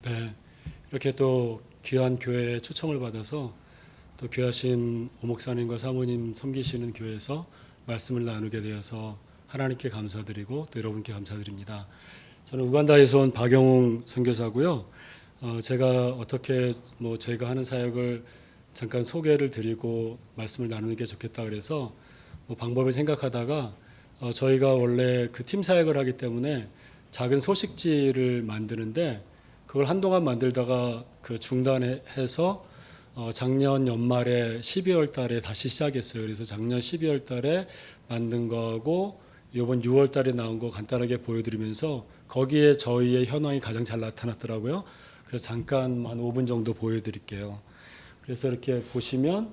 네, 이렇게 또 귀한 교회에 초청을 받아서 또 귀하신 오목사님과 사모님 섬기시는 교회에서 말씀을 나누게 되어서 하나님께 감사드리고 또 여러분께 감사드립니다. 저는 우간다에서 온 박영웅 선교사고요. 제가 어떻게 저희가 하는 사역을 잠깐 소개를 드리고 말씀을 나누는 게 좋겠다 그래서 방법을 생각하다가 저희가 원래 그 팀 사역을 하기 때문에 작은 소식지를 만드는데 그걸 한동안 만들다가 그 중단해서 작년 연말에 12월 달에 다시 시작했어요. 그래서 작년 12월 달에 만든 거하고 이번 6월 달에 나온 거 간단하게 보여드리면서 거기에 저희의 현황이 가장 잘 나타났더라고요. 그래서 잠깐 한 5분 정도 보여드릴게요. 그래서 이렇게 보시면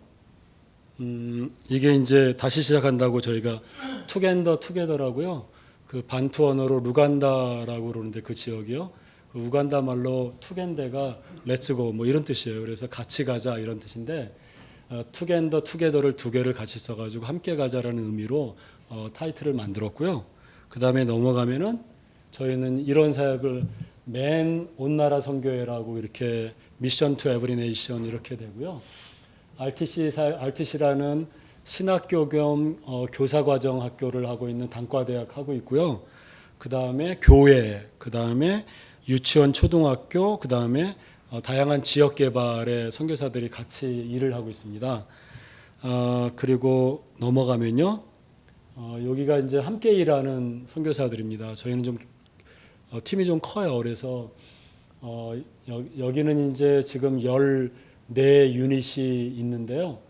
이게 이제 다시 시작한다고 저희가 투게더라고요. 그 반투 언어로 루간다라고 그러는데 그 지역이요. 그 우간다 말로 투겐데가 렛츠고 이런 뜻이에요. 그래서 같이 가자 이런 뜻인데 투게더를 두 개를 같이 써가지고 함께 가자라는 의미로 타이틀을 만들었고요. 그 다음에 넘어가면은 저희는 이런 사역을 맨 온나라 선교회라고 이렇게 미션 투 에브리 네이션 이렇게 되고요. RTC라는 신학교 겸 교사과정 학교를 하고 있는 단과대학 하고 있고요. 그 다음에 교회, 그 다음에 유치원, 초등학교, 그 다음에 다양한 지역 개발의 선교사들이 같이 일을 하고 있습니다. 그리고 넘어가면요, 여기가 이제 함께 일하는 선교사들입니다. 저희는 좀 팀이 좀 커요. 그래서 여기는 이제 지금 14 유닛이 있는데요.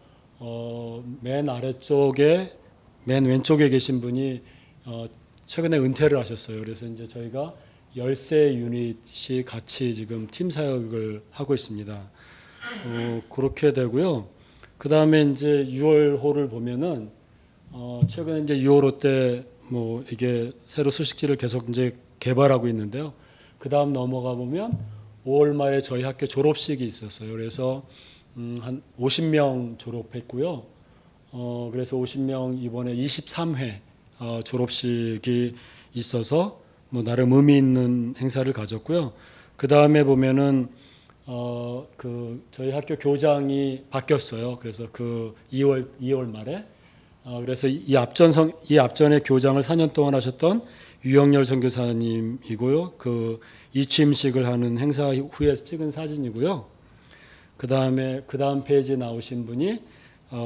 맨 아래쪽에 맨 왼쪽에 계신 분이 최근에 은퇴를 하셨어요. 그래서 이제 저희가 13 유닛이 같이 지금 팀 사역을 하고 있습니다. 그렇게 되고요. 그 다음에 이제 6월호를 보면은 최근에 이제 6월호 때 이게 새로 소식지를 계속 이제 개발하고 있는데요. 그 다음 넘어가 보면 5월 말에 저희 학교 졸업식이 있었어요. 그래서 한 50명 졸업했고요. 그래서 50명 이번에 23회 졸업식이 있어서 나름 의미 있는 행사를 가졌고요. 그 다음에 보면은 그 저희 학교 교장이 바뀌었어요. 그래서 그 2월 말에 그래서 이 앞전에 교장을 4년 동안 하셨던 유영열 선교사님이고요. 그 이취임식을 하는 행사 후에 찍은 사진이고요. 그 다음 페이지에 나오신 분이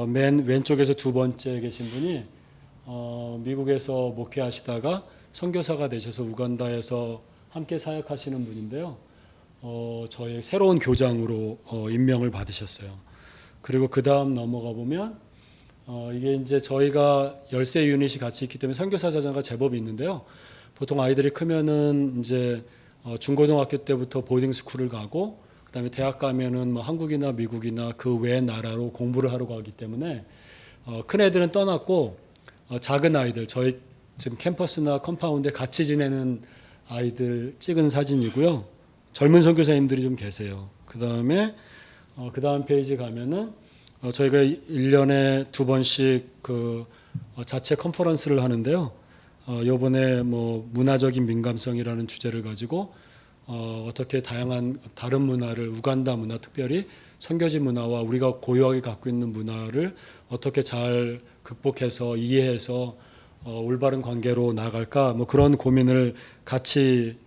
맨 왼쪽에서 두 번째 계신 분이 미국에서 목회하시다가 선교사가 되셔서 우간다에서 함께 사역하시는 분인데요. 저희 새로운 교장으로 임명을 받으셨어요. 그리고 그 다음 넘어가 보면 이게 이제 저희가 13 유닛이 같이 있기 때문에 선교사 자녀가 제법 있는데요. 보통 아이들이 크면은 이제 중고등학교 때부터 보딩 스쿨을 가고 그다음에 대학 가면은 한국이나 미국이나 그 외 나라로 공부를 하러 가기 때문에 큰 애들은 떠났고 작은 아이들 저희 지금 캠퍼스나 컴파운드에 같이 지내는 아이들 찍은 사진이고요. 젊은 선교사님들이 좀 계세요. 그다음에 그 다음 페이지 가면은 저희가 1년에 2번씩 그 자체 컨퍼런스를 하는데요. 요번에 문화적인 민감성이라는 주제를 가지고 어떻게 다양한 다른 문화를 우간다 문화 특별히 선교지 문화와 우리가 고유하게 갖고 있는 문화를 어떻게 잘 극복해서 이해해서 올바른 관계로 나아갈까 그런 고민을 같이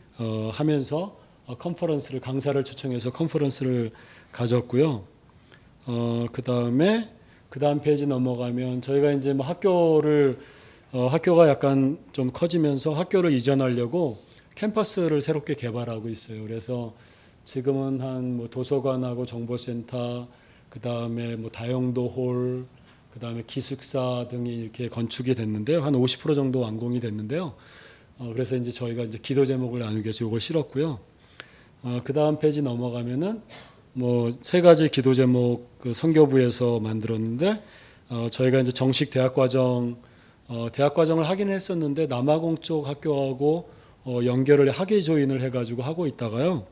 하면서 강사를 초청해서 컨퍼런스를 가졌고요. 그 다음 페이지 넘어가면 저희가 이제 학교가 약간 좀 커지면서 학교를 이전하려고 캠퍼스를 새롭게 개발하고 있어요. 그래서 지금은 한 도서관하고 정보센터, 그 다음에 다용도 홀, 그 다음에 기숙사 등이 이렇게 건축이 됐는데요. 한 50% 정도 완공이 됐는데요. 그래서 이제 저희가 이제 기도 제목을 나누기 위해서 이걸 실었고요. 그 다음 페이지 넘어가면은 3가지 기도 제목 그 선교부에서 만들었는데 저희가 이제 정식 대학과정을 하긴 했었는데 남아공 쪽 학교하고 연결을 학위 조인을 해가지고 하고 있다가요.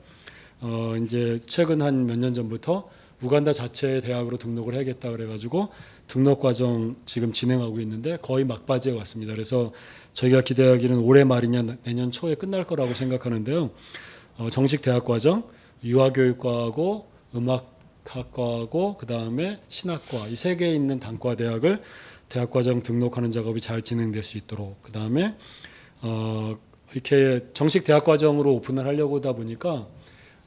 이제 최근 한 몇 년 전부터 우간다 자체의 대학으로 등록을 해야겠다 그래가지고 등록 과정 지금 진행하고 있는데 거의 막바지에 왔습니다. 그래서 저희가 기대하기는 올해 말이냐 내년 초에 끝날 거라고 생각하는데요. 정식 대학 과정 유아교육과하고 음악학과하고 그 다음에 신학과 이 세 개에 있는 단과 대학을 대학과정 등록하는 작업이 잘 진행될 수 있도록 그 다음에 이렇게 정식 대학과정으로 오픈을 하려고 하다 보니까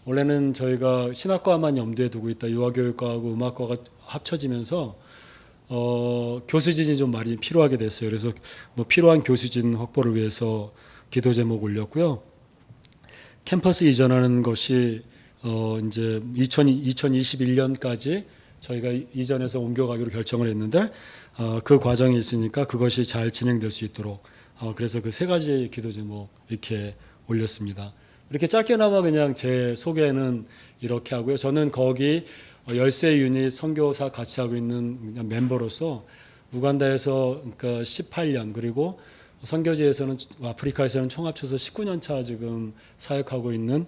원래는 저희가 신학과만 염두에 두고 있다 유아교육과하고 음악과가 합쳐지면서 교수진이 좀 많이 필요하게 됐어요. 그래서 뭐 필요한 교수진 확보를 위해서 기도 제목 올렸고요. 캠퍼스 이전하는 것이 이제 2021년까지 저희가 이전해서 옮겨가기로 결정을 했는데 그 과정이 있으니까 그것이 잘 진행될 수 있도록 그래서 그 세 가지 기도 제목 이렇게 올렸습니다. 이렇게 짧게나마 그냥 제 소개는 이렇게 하고요. 저는 거기 열세 유닛 선교사 같이 하고 있는 멤버로서 우간다에서 그러니까 18년 그리고 선교지에서는 아프리카에서는 총 합쳐서 19년 차 지금 사역하고 있는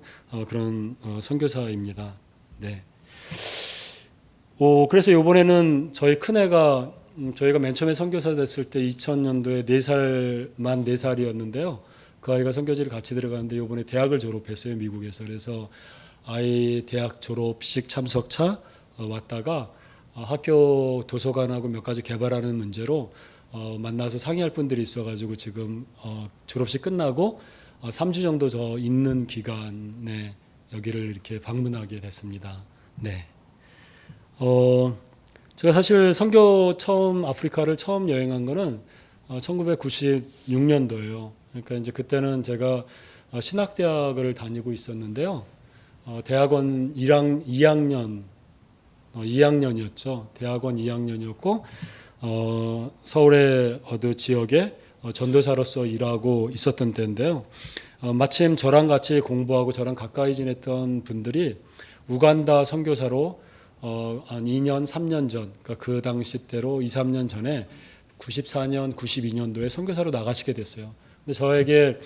그런 선교사입니다. 네. 그래서 이번에는 저희 큰애가 저희가 맨 처음에 선교사 됐을 때 2000년도에 4살 4살이었는데요. 그 아이가 선교지를 같이 들어가는데 이번에 대학을 졸업했어요. 미국에서. 그래서 아이 대학 졸업식 참석차 왔다가 학교 도서관하고 몇 가지 개발하는 문제로 만나서 상의할 분들이 있어가지고 지금 졸업식 끝나고 3주 정도 더 있는 기간에 여기를 이렇게 방문하게 됐습니다. 네. 제가 사실 선교 아프리카를 처음 여행한 거는 1996년도예요. 그러니까 이제 그때는 제가 신학대학을 다니고 있었는데요. 대학원 2학년이었죠. 대학원 2학년이었고 서울의 어느 지역에 전도사로서 일하고 있었던 때인데요. 마침 저랑 같이 공부하고 저랑 가까이 지냈던 분들이 우간다 선교사로 한 2년, 3년 전, 그러니까 그 당시 때로 2, 3년 전에 94년, 92년도에 선교사로 나가시게 됐어요. 근데 저에게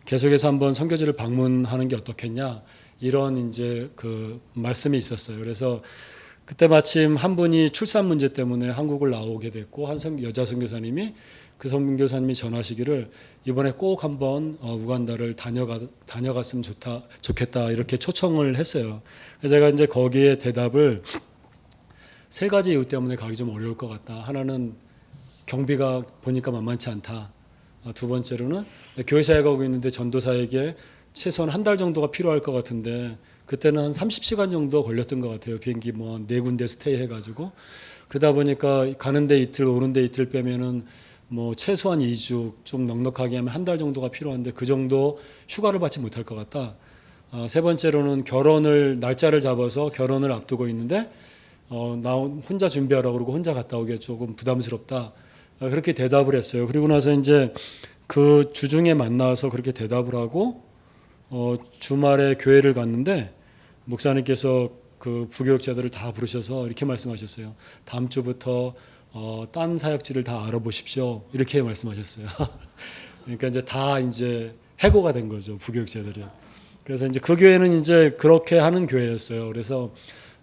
계속해서 한번 선교지를 방문하는 게 어떻겠냐 이런 이제 그 말씀이 있었어요. 그래서 그때 마침 한 분이 출산 문제 때문에 한국을 나오게 됐고 한 여자 선교사님이 그 선교사님이 전하시기를 이번에 꼭 한번 우간다를 다녀갔으면 좋겠다 이렇게 초청을 했어요. 그래서 제가 이제 거기에 대답을 세 가지 이유 때문에 가기 좀 어려울 것 같다. 하나는 경비가 보니까 만만치 않다. 두 번째로는 교회사에 가고 있는데 전도사에게 최소한 한 달 정도가 필요할 것 같은데 그때는 한 30시간 정도 걸렸던 것 같아요. 비행기 뭐 네 군데 스테이 해가지고 그러다 보니까 가는데 이틀 오는데 이틀 빼면은 뭐 최소한 2주 좀 넉넉하게 하면 한 달 정도가 필요한데 그 정도 휴가를 받지 못할 것 같다. 세 번째로는 날짜를 잡아서 결혼을 앞두고 있는데 나 혼자 준비하라고 그러고 혼자 갔다 오기에 조금 부담스럽다. 그렇게 대답을 했어요. 그리고 나서 이제 그 주중에 만나서 그렇게 대답을 하고 주말에 교회를 갔는데 목사님께서 그 부교육자들을 다 부르셔서 이렇게 말씀하셨어요. 다음 주부터 딴 사역지를 다 알아보십시오. 이렇게 말씀하셨어요. 그러니까 이제 해고가 된 거죠, 부교육자들이. 그래서 이제 그 교회는 이제 그렇게 하는 교회였어요. 그래서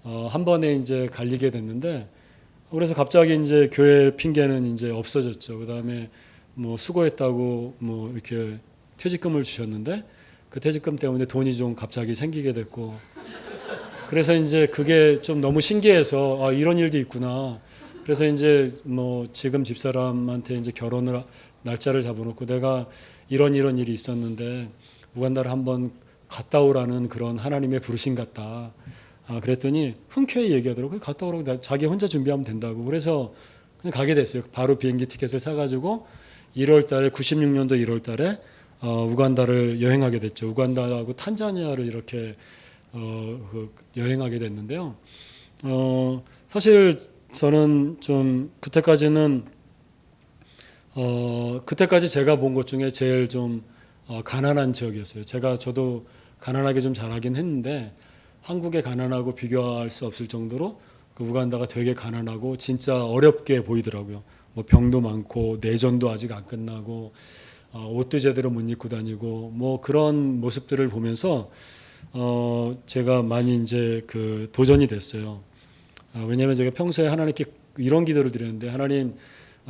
한 번에 이제 갈리게 됐는데 그래서 갑자기 이제 교회 핑계는 이제 없어졌죠. 그다음에 뭐 수고했다고 뭐 이렇게 퇴직금을 주셨는데 그 퇴직금 때문에 돈이 좀 갑자기 생기게 됐고 그래서 이제 그게 좀 너무 신기해서 이런 일도 있구나. 그래서 이제 뭐 지금 집사람한테 이제 날짜를 잡아놓고 내가 이런 일이 있었는데 우간다를 한번 갔다 오라는 그런 하나님의 부르심 같다. 그랬더니 흔쾌히 얘기하더라고요. 갔다 오라고 자기 혼자 준비하면 된다고. 그래서 그냥 가게 됐어요. 바로 비행기 티켓을 사가지고 96년도 1월 달에 우간다를 여행하게 됐죠. 우간다하고 탄자니아를 이렇게 여행하게 됐는데요. 사실 저는 좀 그때까지 제가 본 것 중에 제일 좀 가난한 지역이었어요. 저도 가난하게 좀 자라긴 했는데 한국의 가난하고 비교할 수 없을 정도로 그 우간다가 되게 가난하고 진짜 어렵게 보이더라고요. 뭐 병도 많고 내전도 아직 안 끝나고 옷도 제대로 못 입고 다니고 뭐 그런 모습들을 보면서 제가 많이 이제 그 도전이 됐어요. 왜냐하면 제가 평소에 하나님께 이런 기도를 드렸는데 하나님,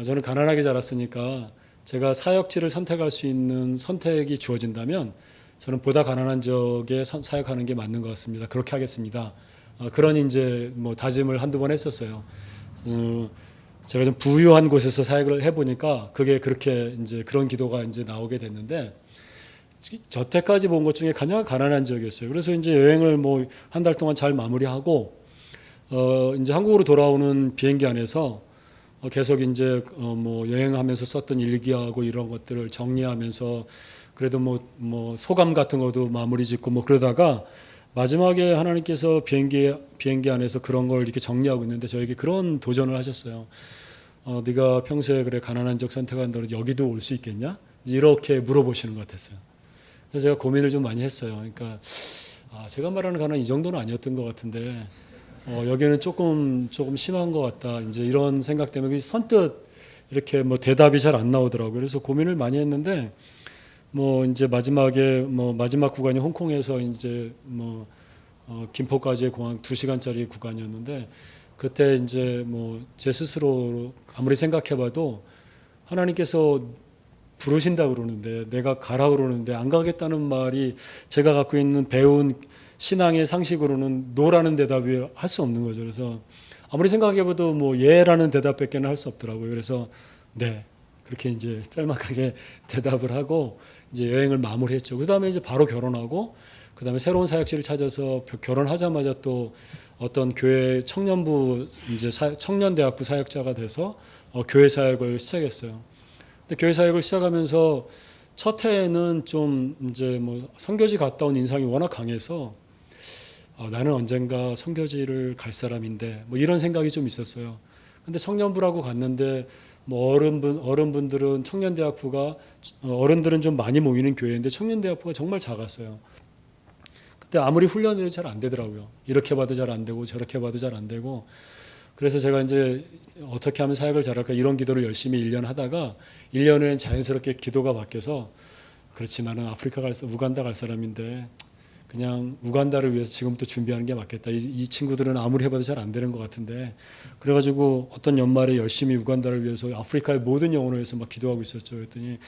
저는 가난하게 자랐으니까 제가 사역지를 선택할 수 있는 선택이 주어진다면 저는 보다 가난한 지역에 사역하는 게 맞는 것 같습니다. 그렇게 하겠습니다. 그런 이제 뭐 다짐을 한두 번 했었어요. 제가 좀 부유한 곳에서 사역을 해보니까 그게 그렇게 이제 그런 기도가 이제 나오게 됐는데, 저때까지 본 것 중에 가장 가난한 지역이었어요. 그래서 이제 여행을 뭐 한 달 동안 잘 마무리하고 이제 한국으로 돌아오는 비행기 안에서 계속 이제 뭐 여행하면서 썼던 일기하고 이런 것들을 정리하면서 그래도 뭐 소감 같은 것도 마무리 짓고 뭐 그러다가 마지막에 하나님께서 비행기 안에서 그런 걸 이렇게 정리하고 있는데 저에게 그런 도전을 하셨어요. 네가 평소에 그래 가난한 적 선택한다고 여기도 올 수 있겠냐? 이렇게 물어보시는 것 같았어요. 그래서 제가 고민을 좀 많이 했어요. 그러니까 제가 말하는 가난 이 정도는 아니었던 것 같은데 여기는 조금 심한 것 같다. 이제 이런 생각 때문에 선뜻 이렇게 뭐 대답이 잘 안 나오더라고요. 그래서 고민을 많이 했는데 뭐 이제 마지막에 마지막 구간이 홍콩에서 이제 김포까지의 공항 2시간짜리 구간이었는데 그때 이제 뭐 제 스스로 아무리 생각해봐도 하나님께서 부르신다 그러는데 내가 가라 그러는데 안 가겠다는 말이 제가 갖고 있는 배운 신앙의 상식으로는 노라는 대답이 할 수 없는 거죠. 그래서 아무리 생각해봐도 뭐 예라는 대답밖에는 할 수 없더라고요. 그래서 네 그렇게 이제 짤막하게 대답을 하고 이제 여행을 마무리했죠. 그 다음에 이제 바로 결혼하고 그 다음에 새로운 사역실을 찾아서 결혼하자마자 또 어떤 교회 청년부 이제 청년대학부 사역자가 돼서 교회 사역을 시작했어요. 근데 교회 사역을 시작하면서 첫 해에는 좀 이제 뭐 선교지 갔다 온 인상이 워낙 강해서 나는 언젠가 선교지를 갈 사람인데 뭐 이런 생각이 좀 있었어요. 근데 청년부라고 갔는데 뭐 어른분들은 청년대학부가 어른들은 좀 많이 모이는 교회인데 청년대학부가 정말 작았어요. 근데 아무리 훈련해도 잘 안 되더라고요. 이렇게 봐도 잘 안 되고 저렇게 봐도 잘 안 되고 그래서 제가 이제 어떻게 하면 사역을 잘할까 이런 기도를 열심히 1년 하다가 1년 후엔 자연스럽게 기도가 바뀌어서 그렇지 나는 우간다 갈 사람인데 그냥 우간다를 위해서 지금부터 준비하는 게 맞겠다. 이 친구들은 아무리 해봐도 잘 안 되는 것 같은데 그래가지고 어떤 연말에 열심히 우간다를 위해서 아프리카의 모든 영혼을 위해서 막 기도하고 있었죠. 그랬더니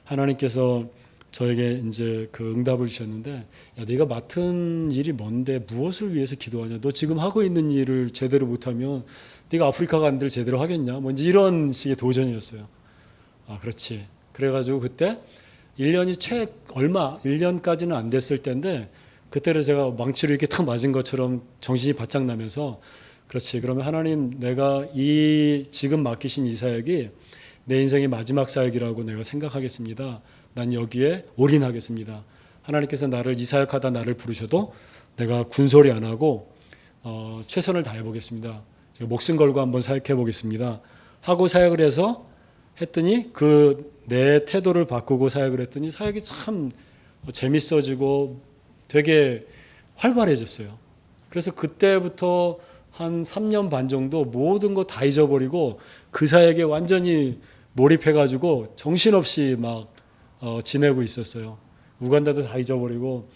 하나님께서 저에게 이제 그 응답을 주셨는데 야 네가 맡은 일이 뭔데 무엇을 위해서 기도하냐? 너 지금 하고 있는 일을 제대로 못하면 네가 아프리카 간 데를 제대로 하겠냐? 뭐 이런 식의 도전이었어요. 그렇지. 그래가지고 그때 1년까지는 안 됐을 때인데 그때를 제가 망치로 이렇게 탁 맞은 것처럼 정신이 바짝 나면서 그렇지. 그러면 하나님 내가 지금 맡기신 이 사역이 내 인생의 마지막 사역이라고 내가 생각하겠습니다. 난 여기에 올인하겠습니다. 하나님께서 이 사역하다 나를 부르셔도 내가 군소리 안 하고 최선을 다해 보겠습니다. 제가 목숨 걸고 한번 사역해 보겠습니다. 하고 사역을 했더니 내 태도를 바꾸고 사역을 했더니 사역이 참 재밌어지고 되게 활발해졌어요. 그래서 그때부터 한 3년 반 정도 모든 거 다 잊어버리고 그 사역에 완전히 몰입해가지고 정신없이 막 지내고 있었어요. 우간다도 다 잊어버리고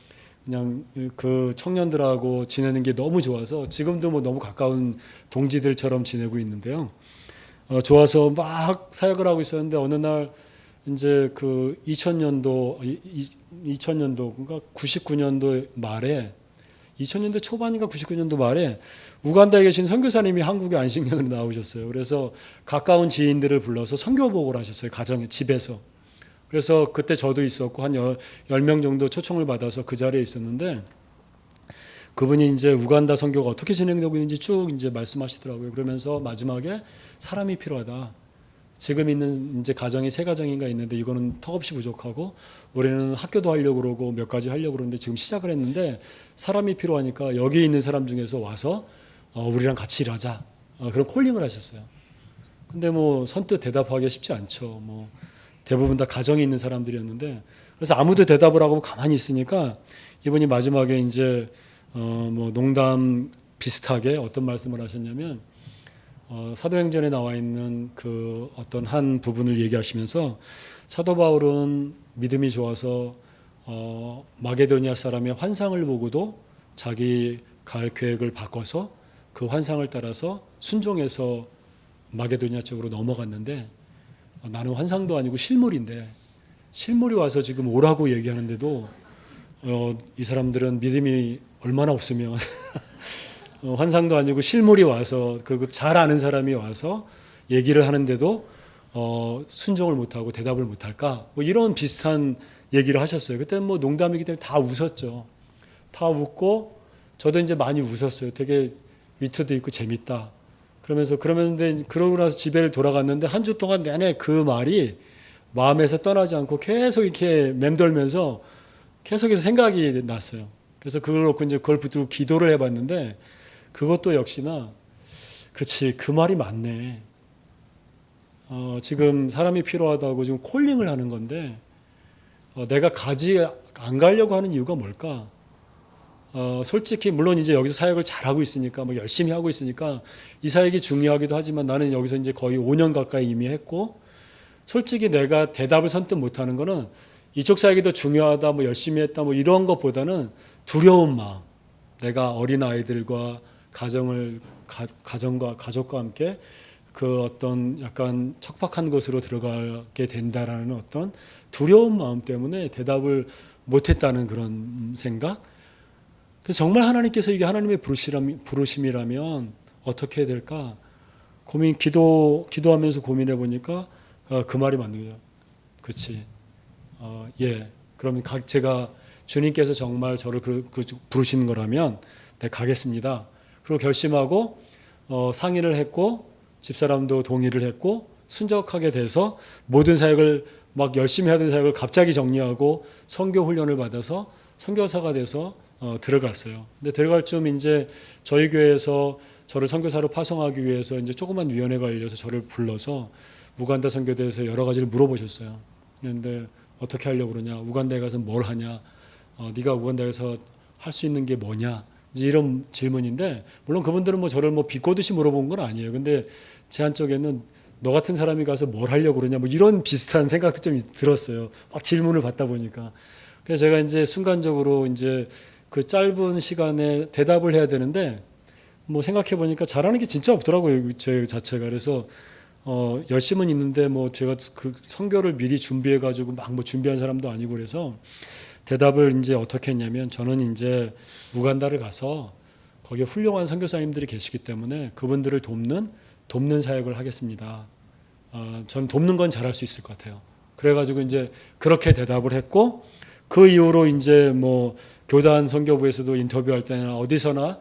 그냥 그 청년들하고 지내는 게 너무 좋아서 지금도 뭐 너무 가까운 동지들처럼 지내고 있는데요. 좋아서 막 사역을 하고 있었는데 어느 날 이제 그 2000년도 그러니까 99년도 말에 2000년도 초반인가 99년도 말에 우간다에 계신 선교사님이 한국에 안식년으로 나오셨어요. 그래서 가까운 지인들을 불러서 선교복을 하셨어요. 집에서. 그래서 그때 저도 있었고 한 10명 정도 초청을 받아서 그 자리에 있었는데 그분이 이제 우간다 선교가 어떻게 진행되고 있는지 쭉 이제 말씀하시더라고요. 그러면서 마지막에 사람이 필요하다. 지금 있는 이제 가정이 3가정인가 있는데 이거는 턱없이 부족하고 우리는 학교도 하려고 그러고 몇 가지 하려고 그러는데 지금 시작을 했는데 사람이 필요하니까 여기 있는 사람 중에서 와서 우리랑 같이 일하자. 그런 콜링을 하셨어요. 근데 뭐 선뜻 대답하기 쉽지 않죠. 뭐 대부분 다 가정이 있는 사람들이었는데 그래서 아무도 대답을 하고 가만히 있으니까 이분이 마지막에 이제 뭐 농담 비슷하게 어떤 말씀을 하셨냐면 사도행전에 나와 있는 그 어떤 한 부분을 얘기하시면서 사도 바울은 믿음이 좋아서 마게도니아 사람의 환상을 보고도 자기 갈 계획을 바꿔서 그 환상을 따라서 순종해서 마게도니아 쪽으로 넘어갔는데 나는 환상도 아니고 실물인데 실물이 와서 지금 오라고 얘기하는데도 이 사람들은 믿음이 얼마나 없으면 환상도 아니고 실물이 와서 그리고 잘 아는 사람이 와서 얘기를 하는데도 순종을 못하고 대답을 못할까? 뭐 이런 비슷한 얘기를 하셨어요. 그때는 뭐 농담이기 때문에 다 웃었죠. 다 웃고 저도 이제 많이 웃었어요. 되게 위트도 있고 재밌다. 그러면서 그러고 나서 집에 돌아갔는데 한 주 동안 내내 그 말이 마음에서 떠나지 않고 계속 이렇게 맴돌면서 계속해서 생각이 났어요. 그래서 그걸 놓고 이제 그걸 붙들고 기도를 해봤는데 그것도 역시나 그치 그 말이 맞네. 지금 사람이 필요하다고 지금 콜링을 하는 건데 내가 안 가려고 하는 이유가 뭘까? 솔직히 물론 이제 여기서 사역을 잘하고 있으니까 뭐 열심히 하고 있으니까 이 사역이 중요하기도 하지만 나는 여기서 이제 거의 5년 가까이 이미 했고 솔직히 내가 대답을 선뜻 못하는 거는 이쪽 사역이 더 중요하다 뭐 열심히 했다 뭐 이런 것보다는 두려운 마음 내가 어린 아이들과 가정과 가족과 함께 그 어떤 약간 척박한 곳으로 들어가게 된다라는 어떤 두려운 마음 때문에 대답을 못했다는 그런 생각. 그래서 정말 하나님께서 이게 하나님의 부르심이라면 어떻게 해야 될까? 기도하면서 고민해 보니까 그 말이 맞는 거죠. 그렇지. 예. 그럼 제가 주님께서 정말 저를 부르시는 거라면 내가 가겠습니다. 그리고 결심하고 상의를 했고 집사람도 동의를 했고 순적하게 돼서 모든 사역을 막 열심히 하던 사역을 갑자기 정리하고 선교 훈련을 받아서 선교사가 돼서 들어갔어요. 근데 들어갈 쯤 이제 저희 교회에서 저를 선교사로 파송하기 위해서 이제 조그만 위원회가 열려서 저를 불러서 우간다 선교에 대해서 여러 가지를 물어보셨어요. 그런데 어떻게 하려고 그러냐? 우간다에 가서 뭘 하냐? 네가 우간다에서 할 수 있는 게 뭐냐? 이제 이런 질문인데 물론 그분들은 뭐 저를 뭐 비꼬듯이 물어본 건 아니에요. 근데 제 한쪽에는 너 같은 사람이 가서 뭘 하려고 그러냐? 뭐 이런 비슷한 생각도 좀 들었어요. 막 질문을 받다 보니까. 그래서 제가 이제 순간적으로 이제 그 짧은 시간에 대답을 해야 되는데 뭐 생각해 보니까 잘하는 게 진짜 없더라고요. 제 자체가. 그래서 열심은 있는데 뭐 제가 그 선교를 미리 준비해 가지고 막 뭐 준비한 사람도 아니고 그래서 대답을 이제 어떻게 했냐면 저는 이제 우간다를 가서 거기에 훌륭한 선교사님들이 계시기 때문에 그분들을 돕는 사역을 하겠습니다. 전 돕는 건 잘할 수 있을 것 같아요. 그래가지고 이제 그렇게 대답을 했고 그 이후로 이제 뭐 교단 선교부에서도 인터뷰할 때나 어디서나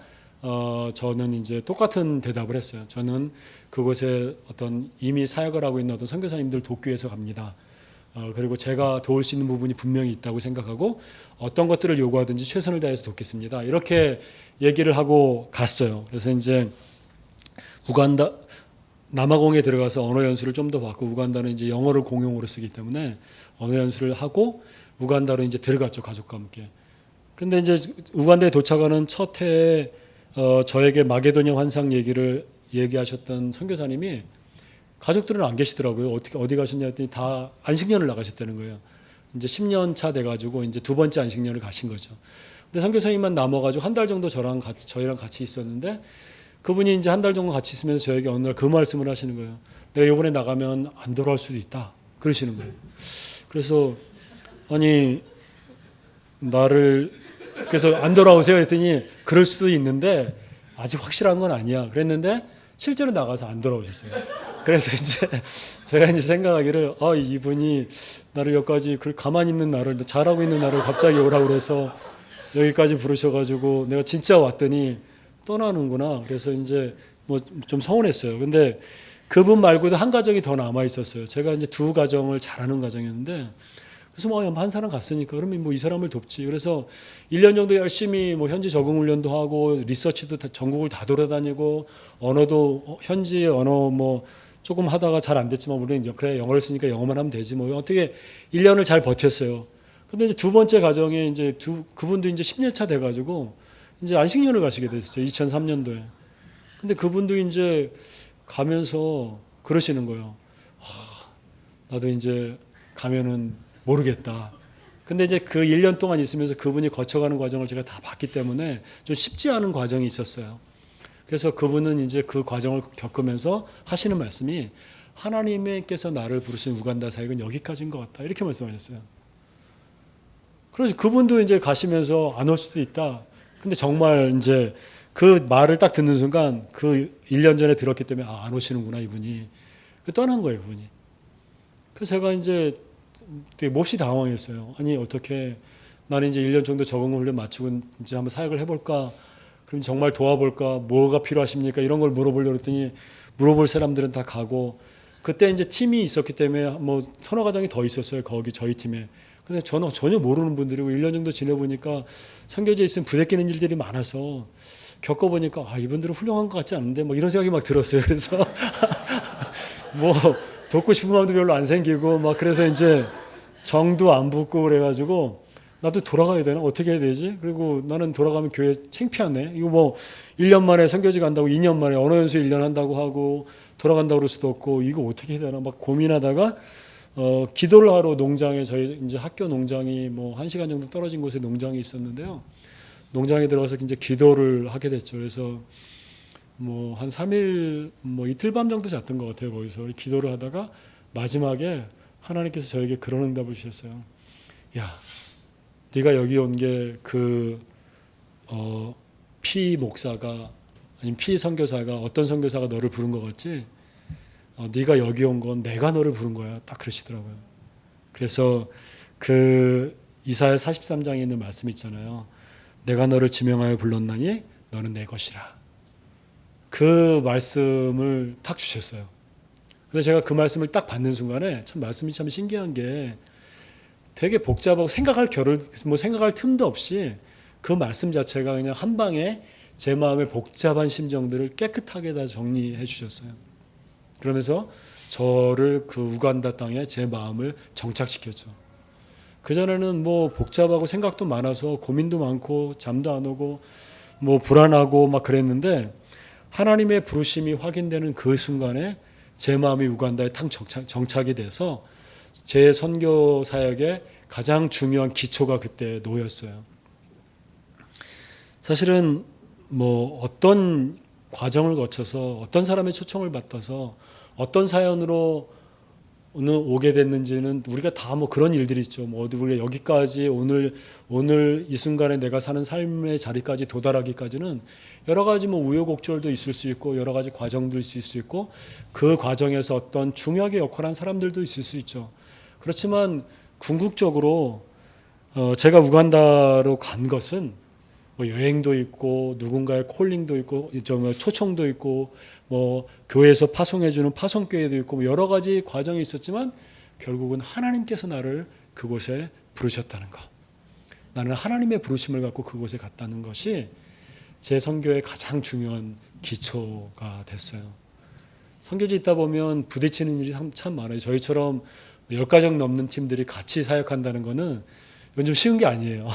저는 이제 똑같은 대답을 했어요. 저는 그곳에 어떤 이미 사역을 하고 있는 어떤 선교사님들 돕기 위해서 갑니다. 그리고 제가 도울 수 있는 부분이 분명히 있다고 생각하고 어떤 것들을 요구하든지 최선을 다해서 돕겠습니다. 이렇게 얘기를 하고 갔어요. 그래서 이제 우간다 남아공에 들어가서 언어 연수를 좀 더 받고 우간다는 이제 영어를 공용어로 쓰기 때문에 언어 연수를 하고 우간다로 이제 들어갔죠. 가족과 함께. 근데 이제 우간다에 도착하는 첫 해에 저에게 마게도냐 환상 얘기를 얘기하셨던 선교사님이 가족들은 안 계시더라고요. 어디 가셨냐 했더니 다 안식년을 나가셨다는 거예요. 이제 10년 차 돼가지고 이제 두 번째 안식년을 가신 거죠. 근데 선교사님만 남아가지고 한 달 정도 저희랑 같이 있었는데 그분이 이제 한 달 정도 같이 있으면서 저에게 어느 날 그 말씀을 하시는 거예요. 내가 이번에 나가면 안 돌아올 수도 있다. 그러시는 거예요. 그래서 아니 그래서 안 돌아오세요 했더니 그럴 수도 있는데 아직 확실한 건 아니야. 그랬는데 실제로 나가서 안 돌아오셨어요. 그래서 이제 제가 이제 생각하기를 이분이 나를 여기까지 가만히 있는 나를 잘하고 있는 나를 갑자기 오라고 그래서 여기까지 부르셔가지고 내가 진짜 왔더니 떠나는구나. 그래서 이제 뭐 좀 서운했어요. 근데 그분 말고도 한 가정이 더 남아 있었어요. 제가 이제 두 가정을 잘하는 가정이었는데 그래서 뭐 한 사람 갔으니까 그러면 뭐 이 사람을 돕지. 그래서 1년 정도 열심히 뭐 현지 적응 훈련도 하고 리서치도 전국을 다 돌아다니고 언어도 현지 언어 뭐 조금 하다가 잘 안 됐지만 우리는 그래 영어를 쓰니까 영어만 하면 되지 뭐 어떻게 1년을 잘 버텼어요. 근데 이제 두 번째 가정에 이제 그분도 이제 10년 차 돼가지고 이제 안식년을 가시게 됐어요. 2003년도에. 근데 그분도 이제 가면서 그러시는 거예요. 나도 이제 가면은 모르겠다. 근데 이제 그 1년 동안 있으면서 그분이 거쳐가는 과정을 제가 다 봤기 때문에 좀 쉽지 않은 과정이 있었어요. 그래서 그분은 이제 그 과정을 겪으면서 하시는 말씀이 하나님께서 나를 부르신 우간다 사역은 여기까지인 것 같다. 이렇게 말씀하셨어요. 그래서 그분도 이제 가시면서 안 올 수도 있다. 근데 정말 이제 그 말을 딱 듣는 순간 그 1년 전에 들었기 때문에 안 오시는구나 이분이. 떠난 거예요, 그분이. 그래서 제가 이제 되게 몹시 당황했어요. 아니 어떻게 나는 이제 1년 정도 적응 훈련 마치고 이제 한번 사역을 해볼까? 그럼 정말 도와볼까? 뭐가 필요하십니까? 이런 걸 물어보려고 했더니 물어볼 사람들은 다 가고 그때 이제 팀이 있었기 때문에 뭐 서너 가정이 더 있었어요. 거기 저희 팀에. 근데 저는 전혀 모르는 분들이고 1년 정도 지내보니까 선교지에 있으면 부대끼는 일들이 많아서 겪어보니까 이분들은 훌륭한 것 같지 않은데 뭐 이런 생각이 막 들었어요. 그래서 뭐 돕고 싶은 마음도 별로 안 생기고 막 그래서 이제 정도 안 붙고 그래가지고 나도 돌아가야 되나? 어떻게 해야 되지? 그리고 나는 돌아가면 교회 창피하네. 이거 뭐 1년 만에 선교지 간다고 2년 만에 언어 연수 1년 한다고 하고 돌아간다고 그럴 수도 없고 이거 어떻게 해야 되나? 막 고민하다가 기도를 하러 농장에 저희 이제 학교 농장이 뭐 1시간 정도 떨어진 곳에 농장이 있었는데요. 농장에 들어가서 이제 기도를 하게 됐죠. 그래서 뭐 한 3일 뭐 이틀 밤 정도 잤던 것 같아요. 거기서 기도를 하다가 마지막에 하나님께서 저에게 그런 응답을 주셨어요. 야, 네가 여기 온 게 그 피 목사가 아니면 피 선교사가 어떤 선교사가 너를 부른 것 같지? 네가 여기 온 건 내가 너를 부른 거야. 딱 그러시더라고요. 그래서 그 이사야 43장에 있는 말씀 있잖아요. 내가 너를 지명하여 불렀나니 너는 내 것이라. 그 말씀을 딱 주셨어요. 그래서 제가 그 말씀을 딱 받는 순간에 참 말씀이 참 신기한 게 되게 복잡하고 생각할 틈도 없이 그 말씀 자체가 그냥 한 방에 제 마음의 복잡한 심정들을 깨끗하게 다 정리해 주셨어요. 그러면서 저를 그 우간다 땅에 제 마음을 정착시켰죠. 그전에는 뭐 복잡하고 생각도 많아서 고민도 많고 잠도 안 오고 뭐 불안하고 막 그랬는데 하나님의 부르심이 확인되는 그 순간에 제 마음이 우간다에 탕 정착이 돼서 제 선교 사역의 가장 중요한 기초가 그때 놓였어요. 사실은 뭐 어떤 과정을 거쳐서 어떤 사람의 초청을 받아서 어떤 사연으로 오게 됐는지는 우리가 다 뭐 그런 일들이 있죠. 뭐 우리가 여기까지 오늘 이 순간에 내가 사는 삶의 자리까지 도달하기까지는 여러 가지 뭐 우여곡절도 있을 수 있고 여러 가지 과정도 있을 수 있고 그 과정에서 어떤 중요하게 역할한 사람들도 있을 수 있죠. 그렇지만 궁극적으로 제가 우간다로 간 것은 뭐 여행도 있고 누군가의 콜링도 있고 초청도 있고 뭐 교회에서 파송해주는 파송교회도 있고 뭐 여러 가지 과정이 있었지만 결국은 하나님께서 나를 그곳에 부르셨다는 것. 나는 하나님의 부르심을 갖고 그곳에 갔다는 것이 제 선교의 가장 중요한 기초가 됐어요. 선교지 있다 보면 부딪히는 일이 참 많아요. 저희처럼 10가정 넘는 팀들이 같이 사역한다는 거는 이건 좀 쉬운 게 아니에요.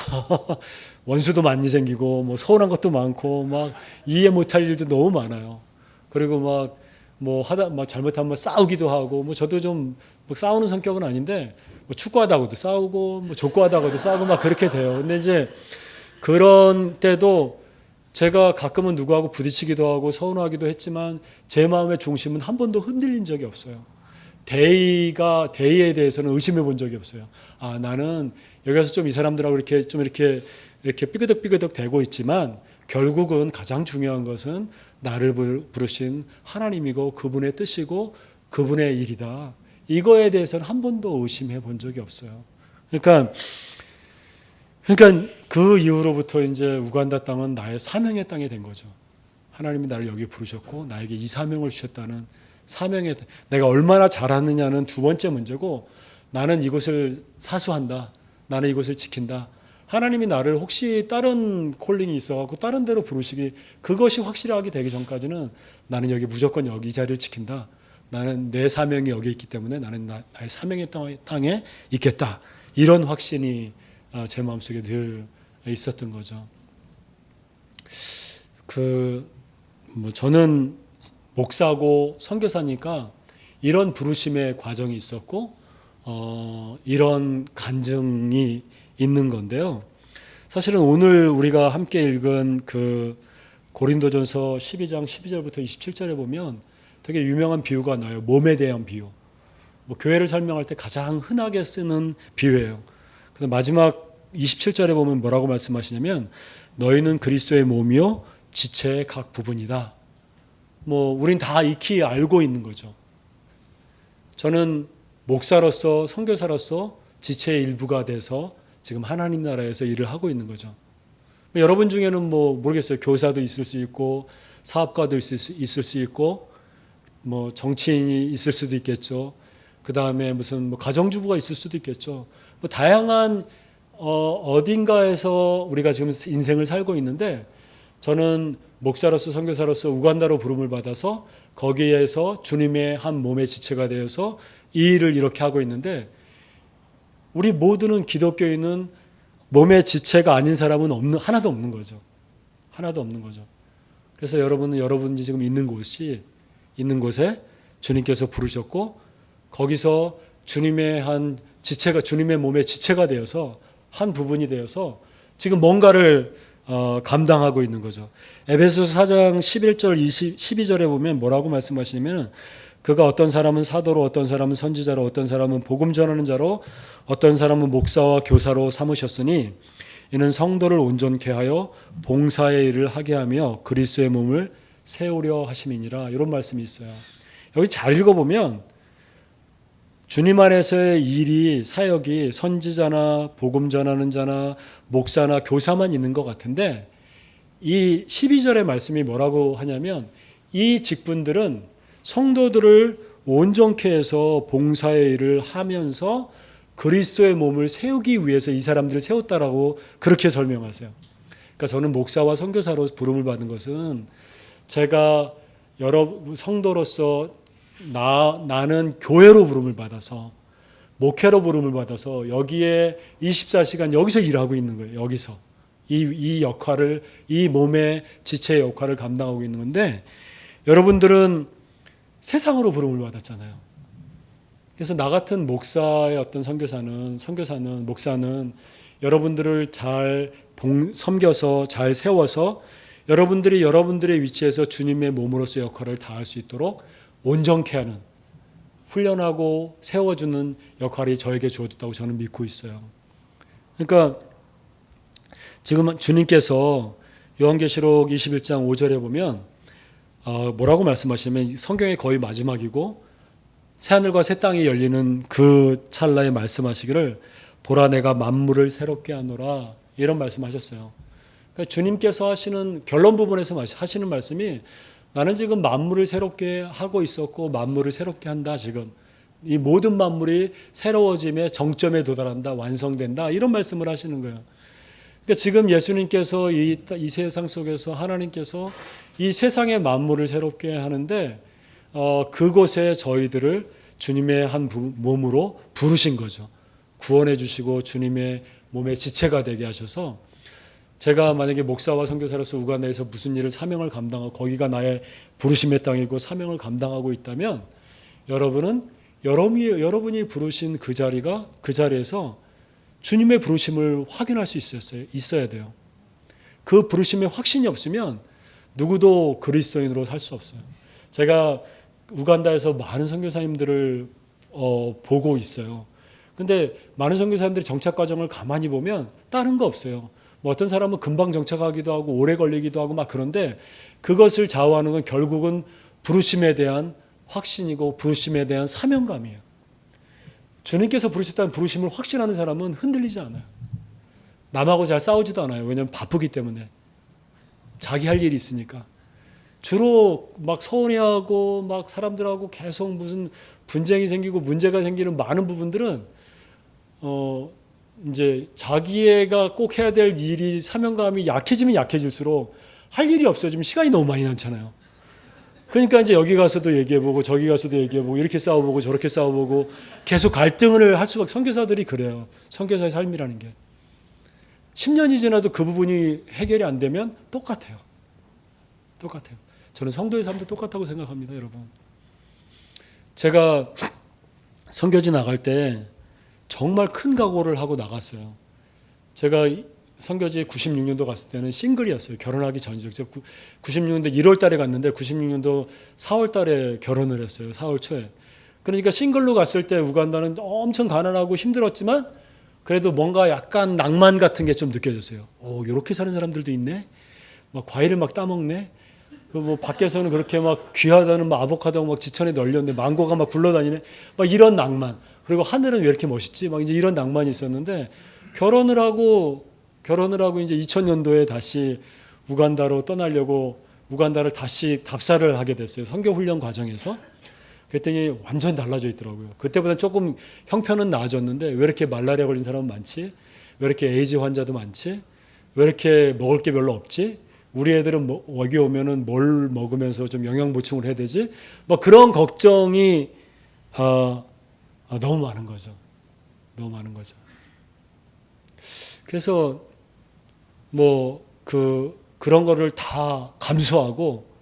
원수도 많이 생기고 뭐 서운한 것도 많고 막 이해 못할 일도 너무 많아요. 그리고 막 잘못하면 싸우기도 하고 뭐 저도 좀 싸우는 성격은 아닌데 뭐 축구하다가도 싸우고 뭐 족구하다가도 싸우고 막 그렇게 돼요. 근데 이제 그런 때도 제가 가끔은 누구하고 부딪히기도 하고 서운하기도 했지만 제 마음의 중심은 한 번도 흔들린 적이 없어요. 대의에 대해서는 의심해 본 적이 없어요. 나는 여기 와서 좀 이 사람들하고 이렇게 삐그덕삐그덕 대고 있지만 결국은 가장 중요한 것은 나를 부르신 하나님이고 그분의 뜻이고 그분의 일이다. 이거에 대해서는 한 번도 의심해 본 적이 없어요. 그러니까 그 이후로부터 이제 우간다 땅은 나의 사명의 땅이 된 거죠. 하나님이 나를 여기 부르셨고 나에게 이 사명을 주셨다는 사명의 내가 얼마나 잘하느냐는 두 번째 문제고 나는 이곳을 사수한다. 나는 이곳을 지킨다. 하나님이 나를 혹시 다른 콜링이 있어갖고 다른 데로 부르시기 그것이 확실하게 되기 전까지는 나는 여기 무조건 여기 이 자리를 지킨다. 나는 내 사명이 여기 있기 때문에 나는 나의 사명의 땅에 있겠다. 이런 확신이 제 마음속에 늘 있었던 거죠. 저는 목사고 선교사니까 이런 부르심의 과정이 있었고 이런 간증이 있는 건데요. 사실은 오늘 우리가 함께 읽은 그 고린도전서 12장 12절부터 27절에 보면 되게 유명한 비유가 나와요. 몸에 대한 비유. 뭐 교회를 설명할 때 가장 흔하게 쓰는 비유예요. 근데 마지막 27절에 보면 뭐라고 말씀하시냐면 너희는 그리스도의 몸이요 지체의 각 부분이다. 우린 다 익히 알고 있는 거죠. 저는 목사로서 선교사로서 지체의 일부가 돼서 지금 하나님 나라에서 일을 하고 있는 거죠. 여러분 중에는 모르겠어요. 교사도 있을 수 있고 사업가도 있을 수 있고 정치인이 있을 수도 있겠죠. 그 다음에 무슨 가정주부가 있을 수도 있겠죠. 다양한 어딘가에서 우리가 지금 인생을 살고 있는데 저는 목사로서 선교사로서 우간다로 부름을 받아서 거기에서 주님의 한 몸의 지체가 되어서 이 일을 이렇게 하고 있는데 우리 모두는 기독교인은 몸의 지체가 아닌 사람은 하나도 없는 거죠. 하나도 없는 거죠. 그래서 여러분이 지금 있는 곳에 주님께서 부르셨고 거기서 주님의 한 지체가 주님의 몸의 지체가 되어서 한 부분이 되어서 지금 뭔가를 감당하고 있는 거죠. 에베소서 4장 11절 12절에 보면 뭐라고 말씀하시냐면 그가 어떤 사람은 사도로 어떤 사람은 선지자로 어떤 사람은 복음 전하는 자로 어떤 사람은 목사와 교사로 삼으셨으니 이는 성도를 온전케 하여 봉사의 일을 하게 하며 그리스도의 몸을 세우려 하심이니라. 이런 말씀이 있어요. 여기 잘 읽어보면 주님 안에서의 일이 사역이 선지자나 복음 전하는 자나 목사나 교사만 있는 것 같은데 이 12절의 말씀이 뭐라고 하냐면 이 직분들은 성도들을 온전케 해서 봉사의 일을 하면서 그리스도의 몸을 세우기 위해서 이 사람들을 세웠다라고 그렇게 설명하세요. 그러니까 저는 목사와 선교사로 부름을 받은 것은 제가 여러 성도로서 나는 교회로 부름을 받아서 목회로 부름을 받아서 여기에 24시간 여기서 일하고 있는 거예요. 여기서 이 역할을 이 몸의 지체의 역할을 감당하고 있는 건데 여러분들은 세상으로 부름을 받았잖아요. 그래서 나 같은 목사의 어떤 목사는 여러분들을 잘 섬겨서 잘 세워서 여러분들이 여러분들의 위치에서 주님의 몸으로서 역할을 다할 수 있도록 온전케 하는 훈련하고 세워주는 역할이 저에게 주어졌다고 저는 믿고 있어요. 그러니까 지금 주님께서 요한계시록 21장 5절에 보면 뭐라고 말씀하시냐면 성경의 거의 마지막이고 새하늘과 새 땅이 열리는 그 찰나에 말씀하시기를 보라 내가 만물을 새롭게 하노라 이런 말씀하셨어요. 그러니까 주님께서 하시는 결론 부분에서 하시는 말씀이 나는 지금 만물을 새롭게 하고 있었고 만물을 새롭게 한다. 지금 이 모든 만물이 새로워짐의 정점에 도달한다. 완성된다. 이런 말씀을 하시는 거예요. 그러니까 지금 예수님께서 이 세상 속에서 하나님께서 이 세상의 만물을 새롭게 하는데 그곳에 저희들을 주님의 한 몸으로 부르신 거죠. 구원해 주시고 주님의 몸의 지체가 되게 하셔서 제가 만약에 목사와 선교사로서 우간다에서 무슨 일을 사명을 감당하고 거기가 나의 부르심의 땅이고 사명을 감당하고 있다면 여러분이 부르신 그 자리에서 주님의 부르심을 확인할 수 있어야 돼요. 그 부르심의 확신이 없으면 누구도 그리스도인으로 살 수 없어요. 제가 우간다에서 많은 선교사님들을 보고 있어요. 근데 많은 선교사님들이 정착 과정을 가만히 보면 다른 거 없어요. 어떤 사람은 금방 정착하기도 하고 오래 걸리기도 하고 막 그런데 그것을 좌우하는 건 결국은 부르심에 대한 확신이고 부르심에 대한 사명감이에요. 주님께서 부르셨다는 부르심을 확신하는 사람은 흔들리지 않아요. 남하고 잘 싸우지도 않아요. 왜냐하면 바쁘기 때문에. 자기 할 일이 있으니까. 주로 막 서운해하고 막 사람들하고 계속 무슨 분쟁이 생기고 문제가 생기는 많은 부분들은 이제 자기가 꼭 해야 될 일이 사명감이 약해지면 약해질수록 할 일이 없어지면 시간이 너무 많이 남잖아요. 그러니까 이제 여기 가서도 얘기해보고 저기 가서도 얘기해보고 이렇게 싸워보고 저렇게 싸워보고 계속 갈등을 할 수밖에. 선교사들이 그래요. 선교사의 삶이라는 게 10년이 지나도 그 부분이 해결이 안 되면 똑같아요. 저는 성도의 삶도 똑같다고 생각합니다. 여러분, 제가 선교지 나갈 때 정말 큰 각오를 하고 나갔어요. 제가 선교지에 96년도 갔을 때는 싱글이었어요. 결혼하기 전이죠. 제가 96년도 1월 달에 갔는데 96년도 4월 달에 결혼을 했어요. 4월 초에. 그러니까 싱글로 갔을 때 우간다는 엄청 가난하고 힘들었지만 그래도 뭔가 약간 낭만 같은 게 좀 느껴졌어요. 이렇게 사는 사람들도 있네. 막 과일을 막 따먹네. 그 뭐 밖에서는 그렇게 막 귀하다는 막 아보카도가 막 지천에 널렸네. 망고가 막 굴러다니네. 막 이런 낭만. 그리고 하늘은 왜 이렇게 멋있지? 막 이제 이런 낭만이 있었는데 결혼을 하고 이제 2000년도에 다시 우간다로 떠나려고 우간다를 다시 답사를 하게 됐어요. 선교 훈련 과정에서. 그랬더니 완전 달라져 있더라고요. 그때보다 조금 형편은 나아졌는데 왜 이렇게 말라리아 걸린 사람은 많지? 왜 이렇게 에이즈 환자도 많지? 왜 이렇게 먹을 게 별로 없지? 우리 애들은 여기 오면은 뭘 먹으면서 좀 영양 보충을 해야 되지? 뭐 그런 걱정이 너무 많은 거죠. 너무 많은 거죠. 그래서 그런 거를 다 감수하고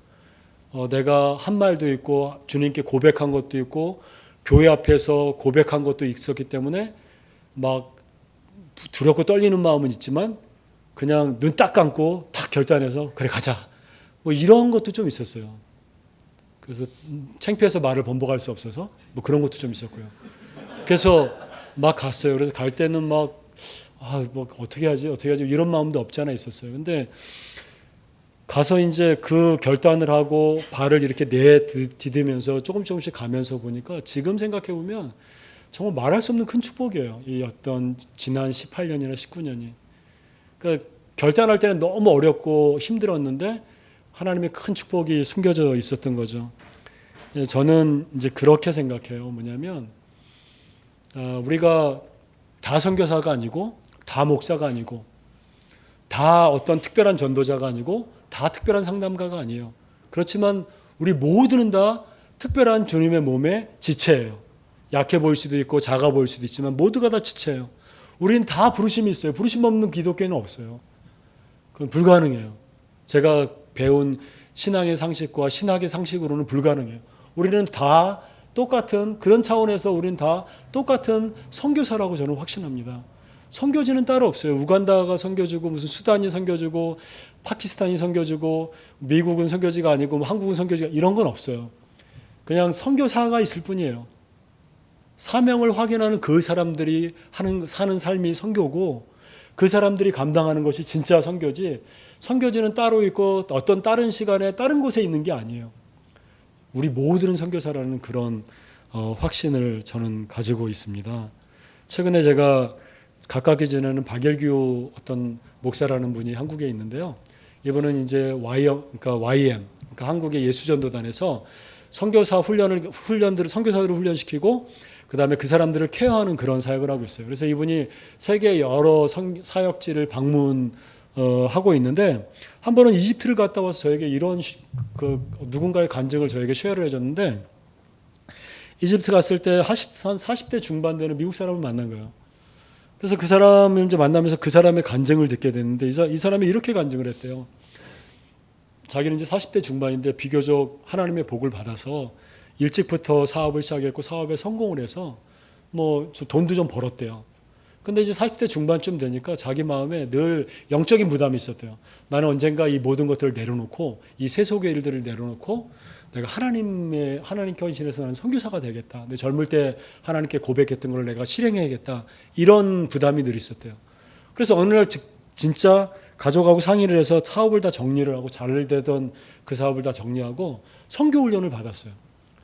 내가 한 말도 있고 주님께 고백한 것도 있고 교회 앞에서 고백한 것도 있었기 때문에 막 두렵고 떨리는 마음은 있지만 그냥 눈 딱 감고 탁 결단해서 그래 가자. 뭐 이런 것도 좀 있었어요. 그래서 창피해서 말을 번복할 수 없어서 뭐 그런 것도 좀 있었고요. 그래서 막 갔어요. 그래서 갈 때는 뭐 어떻게 하지 이런 마음도 없지 않아 있었어요. 근데 가서 이제 그 결단을 하고 발을 이렇게 내디디면서 조금씩 가면서 보니까 지금 생각해 보면 정말 말할 수 없는 큰 축복이에요. 이 어떤 지난 18년이나 19년이. 그러니까 결단할 때는 너무 어렵고 힘들었는데 하나님의 큰 축복이 숨겨져 있었던 거죠. 저는 이제 그렇게 생각해요. 뭐냐면 우리가 다 선교사가 아니고 다 목사가 아니고 다 어떤 특별한 전도자가 아니고 다 특별한 상담가가 아니에요. 그렇지만 우리 모두는 다 특별한 주님의 몸의 지체예요. 약해 보일 수도 있고 작아 보일 수도 있지만 모두가 다 지체예요. 우리는 다 부르심이 있어요. 부르심 없는 기독교는 없어요. 그건 불가능해요. 제가 배운 신앙의 상식과 신학의 상식으로는 불가능해요. 우리는 다 똑같은 그런 차원에서 우리는 다 똑같은 선교사라고 저는 확신합니다. 선교지는 따로 없어요. 우간다가 선교주고 무슨 수단이 선교주고 파키스탄이 선교주고 미국은 선교지가 아니고 한국은 선교지가 이런 건 없어요. 그냥 선교사가 있을 뿐이에요. 사명을 확인하는 그 사람들이 사는 삶이 선교고 그 사람들이 감당하는 것이 진짜 선교지 선교지는 따로 있고 어떤 다른 시간에 다른 곳에 있는 게 아니에요. 우리 모두는 선교사라는 그런 확신을 저는 가지고 있습니다. 최근에 제가 가깝게 지내는 박일규 어떤 목사라는 분이 한국에 있는데요. 이분은 이제 YM, 그러니까 한국의 예수전도단에서 선교사들을 훈련시키고 그 다음에 그 사람들을 케어하는 그런 사역을 하고 있어요. 그래서 이분이 세계 여러 사역지를 방문하고 있는데 한 번은 이집트를 갔다 와서 저에게 이런 누군가의 간증을 저에게 쉐어를 해줬는데 이집트 갔을 때 한 40대 중반 되는 미국 사람을 만난 거예요. 그래서 그 사람을 이제 만나면서 그 사람의 간증을 듣게 됐는데 이 사람이 이렇게 간증을 했대요. 자기는 이제 40대 중반인데 비교적 하나님의 복을 받아서 일찍부터 사업을 시작했고 사업에 성공을 해서 뭐 돈도 좀 벌었대요. 근데 이제 40대 중반쯤 되니까 자기 마음에 늘 영적인 부담이 있었대요. 나는 언젠가 이 모든 것들을 내려놓고 이 세속의 일들을 내려놓고 내가 하나님께 헌신해서 나는 선교사가 되겠다. 내 젊을 때 하나님께 고백했던 걸 내가 실행해야겠다. 이런 부담이 늘 있었대요. 그래서 어느 날 진짜 가족하고 상의를 해서 사업을 다 정리를 하고 잘 되던 그 사업을 다 정리하고 선교 훈련을 받았어요.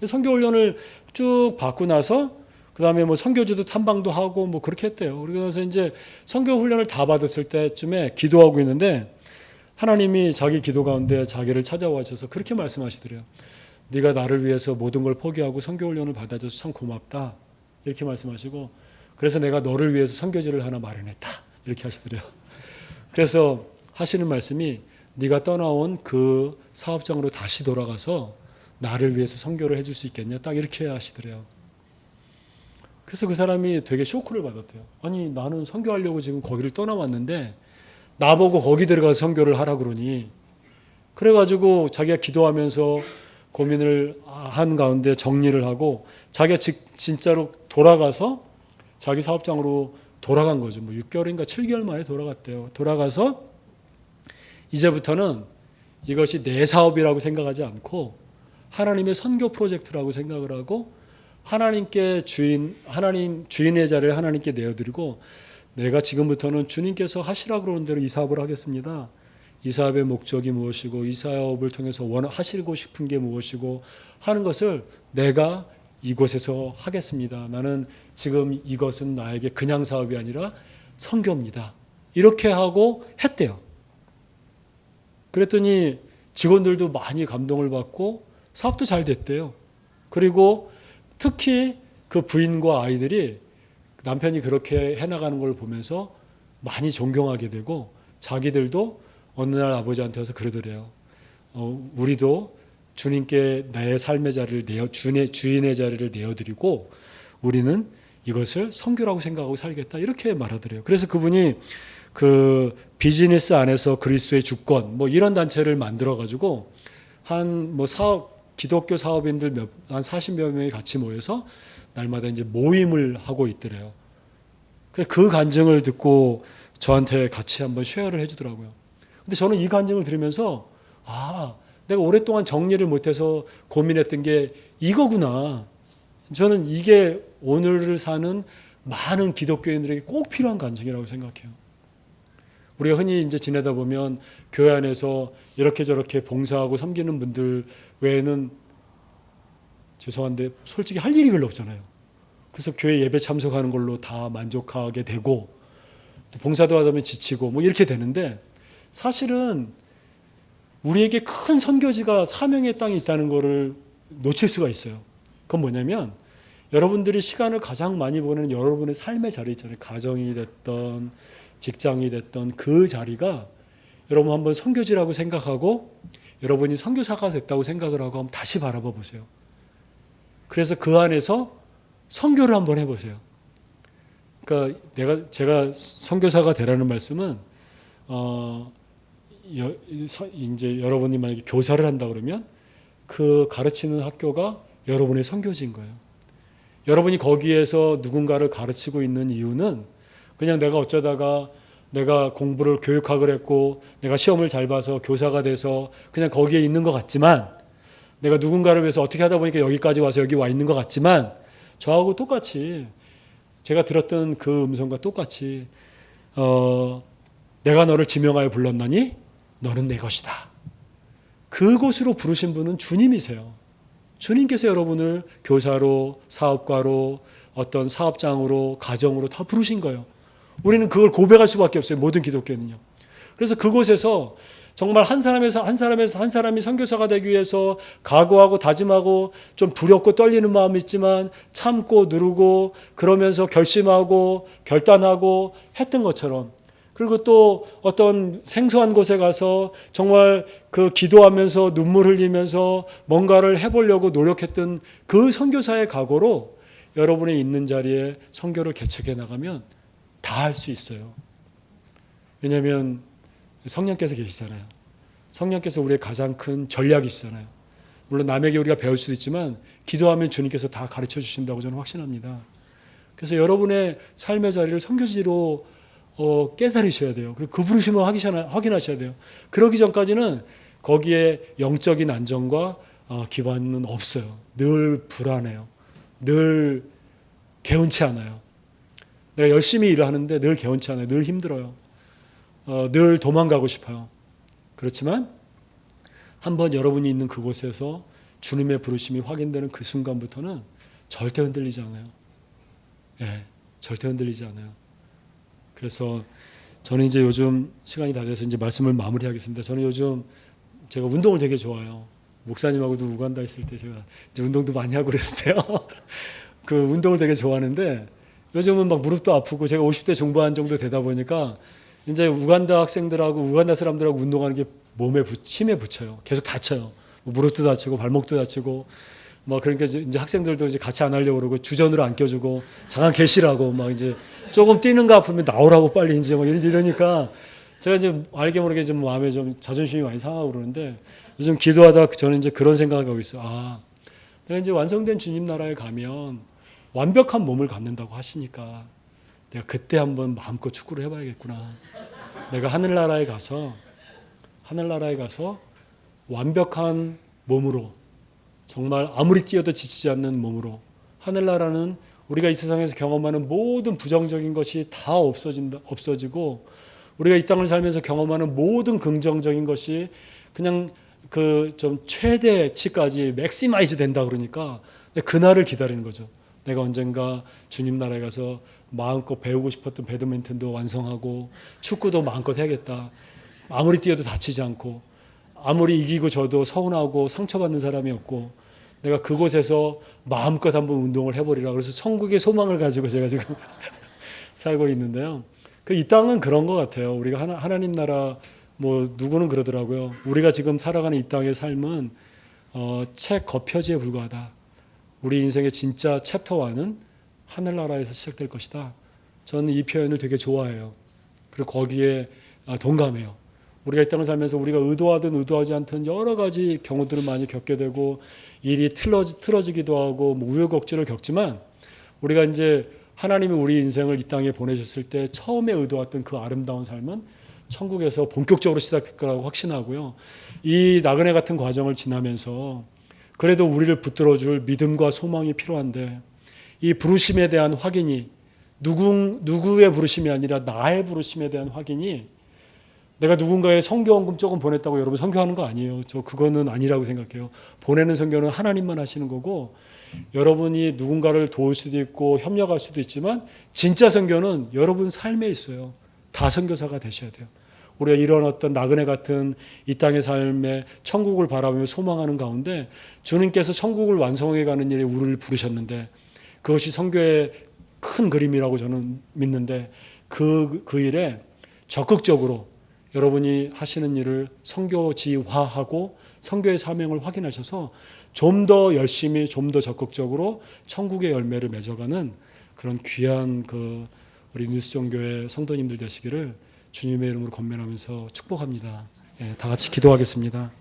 선교 훈련을 쭉 받고 나서 그 다음에 뭐 선교지도 탐방도 하고 뭐 그렇게 했대요. 그래서 이제 선교 훈련을 다 받았을 때쯤에 기도하고 있는데 하나님이 자기 기도 가운데 자기를 찾아와 주셔서 그렇게 말씀하시더래요. 네가 나를 위해서 모든 걸 포기하고 선교 훈련을 받아줘서 참 고맙다. 이렇게 말씀하시고 그래서 내가 너를 위해서 선교지를 하나 마련했다. 이렇게 하시더래요. 그래서 하시는 말씀이 네가 떠나온 그 사업장으로 다시 돌아가서 나를 위해서 선교를 해줄 수 있겠냐. 딱 이렇게 하시더래요. 그래서 그 사람이 되게 쇼크를 받았대요. 아니 나는 선교하려고 지금 거기를 떠나왔는데 나보고 거기 들어가서 선교를 하라 그러니 그래가지고 자기가 기도하면서 고민을 한 가운데 정리를 하고 자기가 진짜로 돌아가서 자기 사업장으로 돌아간 거죠. 뭐 6개월인가 7개월 만에 돌아갔대요. 돌아가서 이제부터는 이것이 내 사업이라고 생각하지 않고 하나님의 선교 프로젝트라고 생각을 하고 하나님 주인의 자리를 하나님께 내어드리고 내가 지금부터는 주님께서 하시라고 그러는 대로 이 사업을 하겠습니다. 이 사업의 목적이 무엇이고 이 사업을 통해서 하시고 싶은 게 무엇이고 하는 것을 내가 이곳에서 하겠습니다. 나는 지금 이것은 나에게 그냥 사업이 아니라 선교입니다. 이렇게 하고 했대요. 그랬더니 직원들도 많이 감동을 받고 사업도 잘 됐대요. 그리고 특히 그 부인과 아이들이 남편이 그렇게 해나가는 걸 보면서 많이 존경하게 되고 자기들도 어느 날 아버지한테 와서 그러더래요. 우리도 주님께 나의 삶의 자리를 주인의 자리를 내어드리고 우리는 이것을 선교라고 생각하고 살겠다 이렇게 말하더래요. 그래서 그분이 그 비즈니스 안에서 그리스도의 주권 뭐 이런 단체를 만들어 가지고 한 뭐 기독교 사업인들 한 40여 명이 같이 모여서 날마다 이제 모임을 하고 있더래요. 그 간증을 듣고 저한테 같이 한번 쉐어를 해주더라고요. 근데 저는 이 간증을 들으면서 내가 오랫동안 정리를 못해서 고민했던 게 이거구나. 저는 이게 오늘을 사는 많은 기독교인들에게 꼭 필요한 간증이라고 생각해요. 우리가 흔히 이제 지내다 보면 교회 안에서 이렇게 저렇게 봉사하고 섬기는 분들 외에는 죄송한데 솔직히 할 일이 별로 없잖아요. 그래서 교회 예배 참석하는 걸로 다 만족하게 되고 또 봉사도 하다 보면 지치고 뭐 이렇게 되는데 사실은 우리에게 큰 선교지가 사명의 땅이 있다는 것을 놓칠 수가 있어요. 그건 뭐냐면 여러분들이 시간을 가장 많이 보내는 여러분의 삶의 자리 있잖아요. 가정이 됐던 직장이 됐던 그 자리가 여러분 한번 선교지라고 생각하고 여러분이 선교사가 됐다고 생각을 하고 한번 다시 바라봐 보세요. 그래서 그 안에서 선교를 한번 해보세요. 그러니까 제가 선교사가 되라는 말씀은 이제 여러분이 만약에 교사를 한다 그러면 그 가르치는 학교가 여러분의 선교지인 거예요. 여러분이 거기에서 누군가를 가르치고 있는 이유는 그냥 내가 어쩌다가 내가 공부를 교육학을 했고 내가 시험을 잘 봐서 교사가 돼서 그냥 거기에 있는 것 같지만 내가 누군가를 위해서 어떻게 하다 보니까 여기까지 와서 여기 와 있는 것 같지만 저하고 똑같이 제가 들었던 그 음성과 똑같이 내가 너를 지명하여 불렀나니 너는 내 것이다. 그곳으로 부르신 분은 주님이세요. 주님께서 여러분을 교사로 사업가로 어떤 사업장으로 가정으로 다 부르신 거예요. 우리는 그걸 고백할 수밖에 없어요. 모든 기독교는요. 그래서 그곳에서 정말 한 사람이 선교사가 되기 위해서 각오하고 다짐하고 좀 두렵고 떨리는 마음이 있지만 참고 누르고 그러면서 결심하고 결단하고 했던 것처럼 그리고 또 어떤 생소한 곳에 가서 정말 그 기도하면서 눈물 흘리면서 뭔가를 해보려고 노력했던 그 선교사의 각오로 여러분의 있는 자리에 선교를 개척해 나가면 다 할 수 있어요. 왜냐하면 성령께서 계시잖아요. 성령께서 우리의 가장 큰 전략이시잖아요. 물론 남에게 우리가 배울 수도 있지만 기도하면 주님께서 다 가르쳐 주신다고 저는 확신합니다. 그래서 여러분의 삶의 자리를 선교지로 깨달으셔야 돼요. 그리고 그 부르심을 확인하셔야 돼요. 그러기 전까지는 거기에 영적인 안정과 기반은 없어요. 늘 불안해요. 늘 개운치 않아요. 내가 열심히 일을 하는데 늘 개운치 않아요. 늘 힘들어요. 늘 도망가고 싶어요. 그렇지만 한번 여러분이 있는 그곳에서 주님의 부르심이 확인되는 그 순간부터는 절대 흔들리지 않아요. 절대 흔들리지 않아요. 그래서 저는 이제 요즘 시간이 다 돼서 이제 말씀을 마무리하겠습니다. 저는 요즘 제가 운동을 되게 좋아해요. 목사님하고도 우간다 있을 때 제가 이제 운동도 많이 하고 그랬는데요. 그 운동을 되게 좋아하는데 요즘은 막 무릎도 아프고 제가 50대 중반 정도 되다 보니까 이제 우간다 사람들하고 운동하는 게 몸에 힘에 붙여요. 계속 다쳐요. 무릎도 다치고 발목도 다치고 뭐 그러니까 이제 학생들도 이제 같이 안 하려고 그러고 주전으로 안 껴주고 잠깐 계시라고 막 이제 조금 뛰는 거 아프면 나오라고 빨리 이제 막 이러니까 제가 이제 알게 모르게 좀 마음에 좀 자존심이 많이 상하고 그러는데 요즘 기도하다 저는 이제 그런 생각을 하고 있어요. 내가 이제 완성된 주님 나라에 가면 완벽한 몸을 갖는다고 하시니까 내가 그때 한번 마음껏 축구를 해봐야겠구나. 내가 하늘나라에 가서 완벽한 몸으로 정말 아무리 뛰어도 지치지 않는 몸으로 하늘나라는 우리가 이 세상에서 경험하는 모든 부정적인 것이 다 없어지고 우리가 이 땅을 살면서 경험하는 모든 긍정적인 것이 그냥 그 좀 최대치까지 맥시마이즈 된다 그러니까 그날을 기다리는 거죠. 내가 언젠가 주님 나라에 가서 마음껏 배우고 싶었던 배드민턴도 완성하고 축구도 마음껏 해야겠다. 아무리 뛰어도 다치지 않고 아무리 이기고 져도 서운하고 상처받는 사람이 없고 내가 그곳에서 마음껏 한번 운동을 해버리라. 그래서 천국의 소망을 가지고 제가 지금 살고 있는데요. 이 땅은 그런 것 같아요. 우리가 하나님 나라 뭐 누구는 그러더라고요. 우리가 지금 살아가는 이 땅의 삶은 책 겉표지에 불과하다. 우리 인생의 진짜 챕터 1은 하늘나라에서 시작될 것이다. 저는 이 표현을 되게 좋아해요. 그리고 거기에 동감해요. 우리가 이 땅을 살면서 우리가 의도하든 의도하지 않든 여러 가지 경우들을 많이 겪게 되고 일이 틀어지기도 하고 뭐 우여곡절을 겪지만 우리가 이제 하나님이 우리 인생을 이 땅에 보내셨을 때 처음에 의도했던 그 아름다운 삶은 천국에서 본격적으로 시작될 거라고 확신하고요. 이 나그네 같은 과정을 지나면서 그래도 우리를 붙들어줄 믿음과 소망이 필요한데 이 부르심에 대한 확인이 누구의 부르심이 아니라 나의 부르심에 대한 확인이 내가 누군가의 선교원금 조금 보냈다고 여러분 선교하는 거 아니에요. 저 그거는 아니라고 생각해요. 보내는 선교는 하나님만 하시는 거고 여러분이 누군가를 도울 수도 있고 협력할 수도 있지만 진짜 선교는 여러분 삶에 있어요. 다 선교사가 되셔야 돼요. 우리가 이런 어떤 나그네 같은 이 땅의 삶에 천국을 바라보며 소망하는 가운데 주님께서 천국을 완성해 가는 일에 우리를 부르셨는데 그것이 선교의 큰 그림이라고 저는 믿는데 그 일에 적극적으로 여러분이 하시는 일을 선교지화하고 선교의 사명을 확인하셔서 좀 더 열심히 좀 더 적극적으로 천국의 열매를 맺어가는 그런 귀한 우리 뉴스종교회 성도님들 되시기를 주님의 이름으로 권면하면서 축복합니다. 다 같이 기도하겠습니다.